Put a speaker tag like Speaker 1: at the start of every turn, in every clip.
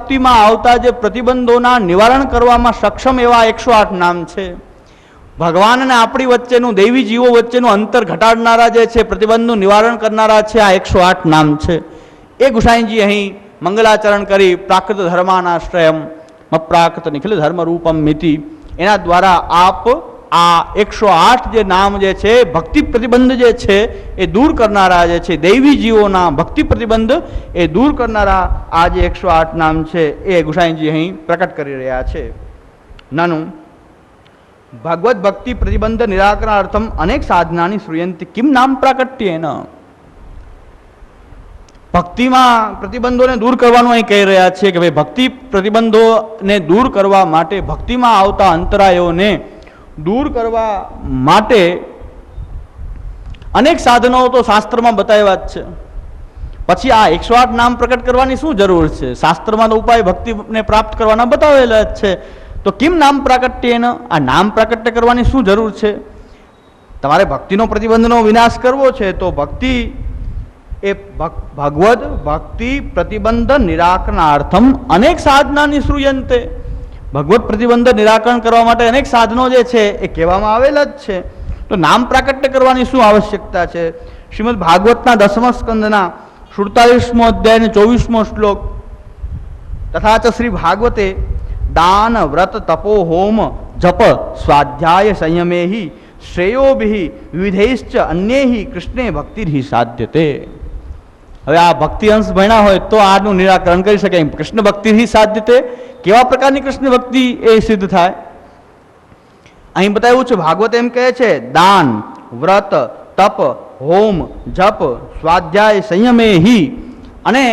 Speaker 1: પ્રાપ્તિમાં આવતા જે પ્રતિબંધોના નિવારણ કરવામાં સક્ષમ એવા 108 નામ છે. ભગવાન અને આપણી વચ્ચેનું, દૈવી જીવો વચ્ચેનું અંતર ઘટાડનારા જે છે, પ્રતિબંધનું નિવારણ કરનારા છે, આ 108 નામ છે. એ ગુસાઈજી અહીં મંગલાચરણ કરી પ્રાકૃત ધર્માનાશ્રયમ મપ્રાકૃત નિખિલ ધર્મ રૂપમ મિતિ, એના દ્વારા આપ આ 108 જે નામ જે છે, ભક્તિ પ્રતિબંધ જે છે એ દૂર કરનારા જે છે, દૈવી જીવોના ભક્તિ પ્રતિબંધ એ દૂર કરનારા આ જે 108 નામ છે એ ગુસાઈજી અહીં પ્રકટ કરી રહ્યા છે. નાનું ભાગવત ભક્તિ પ્રતિબંધ નિરાકરણાર્થમ અનેક સાધનાની શ્રૂયંતિ કિમ નામ પ્રાકટ્યેન. ભક્તિમાં પ્રતિબંધોને દૂર કરવાનું અહીં કહી રહ્યા છે કે ભાઈ ભક્તિ પ્રતિબંધોને દૂર કરવા માટે, ભક્તિમાં આવતા અંતરાયોને દૂર કરવા માટે અનેક સાધનો તો શાસ્ત્રમાં બતાવ્યા જ છે. પછી આ 108 નામ પ્રકટ કરવાની શું જરૂર છે? શાસ્ત્રમાં તો ઉપાય ભક્તિને પ્રાપ્ત કરવાના બતાવેલા જ છે. તો કિમ નામ પ્રાકટ્યેન, આ નામ પ્રાકટ્ય કરવાની શું જરૂર છે? તમારે ભક્તિનો પ્રતિબંધનો વિનાશ કરવો છે તો ભક્તિ એ ભગવદ ભક્તિ પ્રતિબંધ નિરાકરણાર્થમ અનેક સાધનાની શ્રૂયંતે. ભગવત પ્રતિબંધ નિરાકરણ કરવા માટે અનેક સાધનો જે છે એ કહેવામાં આવેલા જ છે. તો નામ પ્રાકટ્ય કરવાની શું આવશ્યકતા છે? શ્રીમદ ભાગવતના 10મા સ્કંદના 47મો અધ્યાય અને 24મો શ્લોક. તથા ચ શ્રી ભાગવતે દાન વ્રત તપો હોમ જપ સ્વાધ્યાય સંયમેહિ શ્રેયોભિ વિવિધૈશ્ચ અન્યૈહિ કૃષ્ણે ભક્તિર્હિ સાધ્યતે. હવે આ ભક્તિ અંશ ભણ્યા હોય તો આનું નિરાકરણ કરી શકાય. કૃષ્ણ ભક્તિર્હિ સાધ્યતે, કેવા પ્રકારની કૃષ્ણ ભક્તિ એ સિદ્ધ થાય? અહીં બતાવ્યું છે, ભાગવત એમ કહે છે દાન વ્રત તપ હોમ જપ સ્વાધ્યાય સંયમેહિ, અને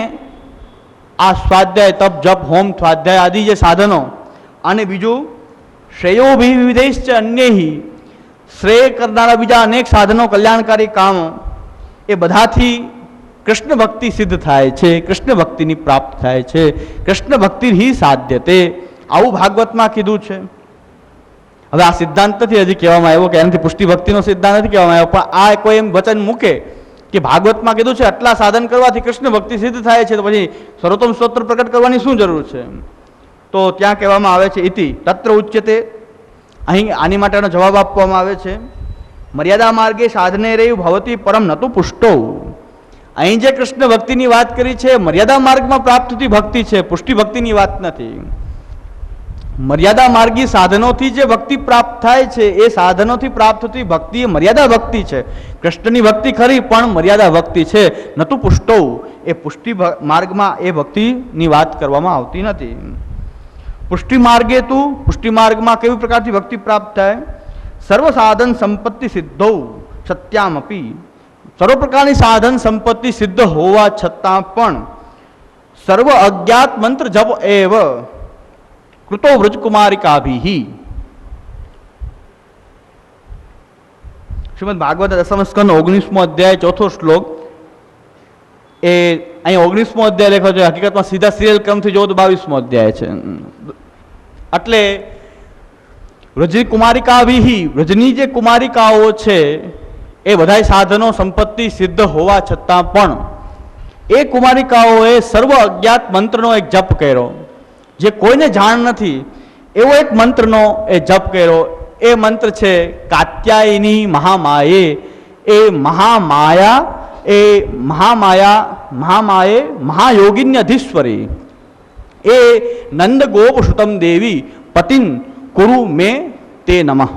Speaker 1: આ સ્વાધ્યાય તપ જપ હોમ સ્વાધ્યાય આદિ જે સાધનો, અને બીજું શ્રેયોભિ વિવિધૈશ્ચ અન્યૈહિ, શ્રેય કરનારા બીજા અનેક સાધનો, કલ્યાણકારી કામો, એ બધાથી કૃષ્ણ ભક્તિ સિદ્ધ થાય છે, કૃષ્ણ ભક્તિની પ્રાપ્ત થાય છે. કૃષ્ણ ભક્તિર્હિ સાધ્યતે, આવું ભાગવતમાં કીધું છે. હવે આ સિદ્ધાંત નથી હજી કહેવામાં આવ્યો કે એનાથી પુષ્ટિ ભક્તિનો સિદ્ધાંત નથી કહેવામાં આવ્યો, પણ આ કોઈ એમ વચન મૂકે કે ભાગવતમાં કીધું છે આટલા સાધન કરવાથી કૃષ્ણ ભક્તિ સિદ્ધ થાય છે, તો પછી સર્વોત્તમ સ્તોત્ર પ્રકટ કરવાની શું જરૂર છે? તો ત્યાં કહેવામાં આવે છે ઇતિ તત્ર ઉચ્યતે. અહીં આની માટેનો જવાબ આપવામાં આવે છે, મર્યાદા માર્ગે સાધને રેવ ભવતી પરમ નતુ પુષ્ટો. અહીં જે કૃષ્ણ ભક્તિની વાત કરી છે મર્યાદા માર્ગમાં પ્રાપ્ત થતી ભક્તિ છે, પુષ્ટિ ભક્તિની વાત નથી. મર્યાદા માર્ગી સાધનોથી જે ભક્તિ પ્રાપ્ત થાય છે એ સાધનોથી પ્રાપ્ત થતી ભક્તિ એ મર્યાદા ભક્તિ છે. કૃષ્ણની ભક્તિ ખરી પણ મર્યાદા ભક્તિ છે. નતુ પુષ્ટો, એ પુષ્ટિ માર્ગમાં એ ભક્તિની વાત કરવામાં આવતી નથી. પુષ્ટિ માર્ગે તું, પુષ્ટિ માર્ગમાં કેવી પ્રકારથી ભક્તિ પ્રાપ્ત થાય? સર્વ સાધન સંપત્તિ સિદ્ધૌ સત્યામપી, સર્વ પ્રકારની સાધન સંપત્તિ સિદ્ધ હોવા છતાં પણ સર્વ અજ્ઞાત મંત્ર જપ એવ કૃતો વ્રજકુમારિકાભિ. શ્રીમદ ભાગવત 10મા સ્કંદ 19મો અધ્યાય 4થો શ્લોક. એ અહીં 19મો અધ્યાય લખ્યો છે, હકીકતમાં સીધા સિરિયલ ક્રમથી જોવો તો 22મો અધ્યાય છે. એટલે વ્રજી કુમારિકાભિ, વ્રજની જે કુમારિકાઓ છે એ બધાય સાધનો સંપત્તિ સિદ્ધ હોવા છતાં પણ એ કુમારિકાઓએ સર્વ અજ્ઞાત મંત્રનો એક જપ કર્યો, જે કોઈને જાણ નથી એવો એક મંત્રનો એ જપ કર્યો. એ મંત્ર છે કાત્યાયની મહામાયે. એ મહામાયે મહાયોગિન્ય અધીશ્વરી, એ નંદ ગોપ સુતમ દેવી પતિન કુરુ મે તે નમઃ.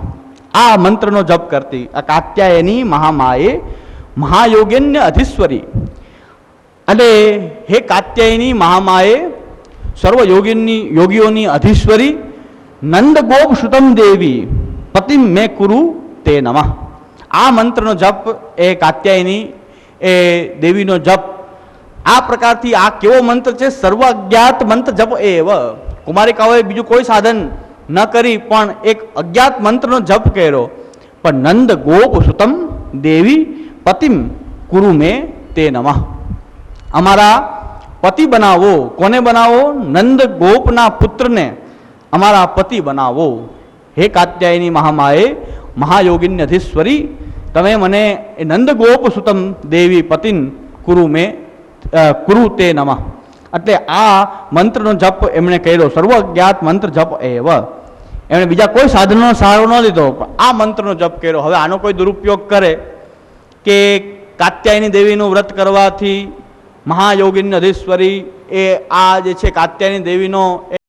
Speaker 1: આ મંત્રનો જપ કરતી આ કાત્યાયની મહામાયે મહાયોગિન્ય અધીશ્વરી. અને હે કાત્યાયની મહામાયે, સર્વ યોગીઓની અધીશ્વરી, નંદ ગોપ સુતમ દેવી પતિમ મે કુરુ તે નમઃ. આ મંત્રનો જપ એ કાત્યાયની એ દેવીનો જપ. આ પ્રકારથી આ કેવો મંત્ર છે? સર્વ અજ્ઞાત મંત્ર જપ એવ. કુમારિકાઓએ બીજું કોઈ સાધન ન કરી પણ એક અજ્ઞાત મંત્રનો જપ કર્યો. પણ નંદ ગોપ સુતમ દેવી પતિમ કુરુ મે તે નમઃ. અમારા પતિ બનાવો. કોને બનાવો? નંદ ગોપના પુત્રને અમારા પતિ બનાવો. હે કાત્યાયની મહામાયે મહાયોગિન્ય અધીશ્વરી, તમે મને નંદ ગોપ સુતમ દેવી પતિન કુરુ તે નમઃ. એટલે આ મંત્રનો જપ એમણે કર્યો, સર્વજ્ઞાત મંત્ર જપ એવ. એમણે બીજા કોઈ સાધનનો સહારો ન લીધો, પણ આ મંત્રનો જપ કર્યો. હવે આનો કોઈ દુરુપયોગ કરે કે કાત્યાયની દેવીનું વ્રત કરવાથી મહાયોગિની અધીશ્વરી એ આ જે છે કાત્યાયની દેવીનો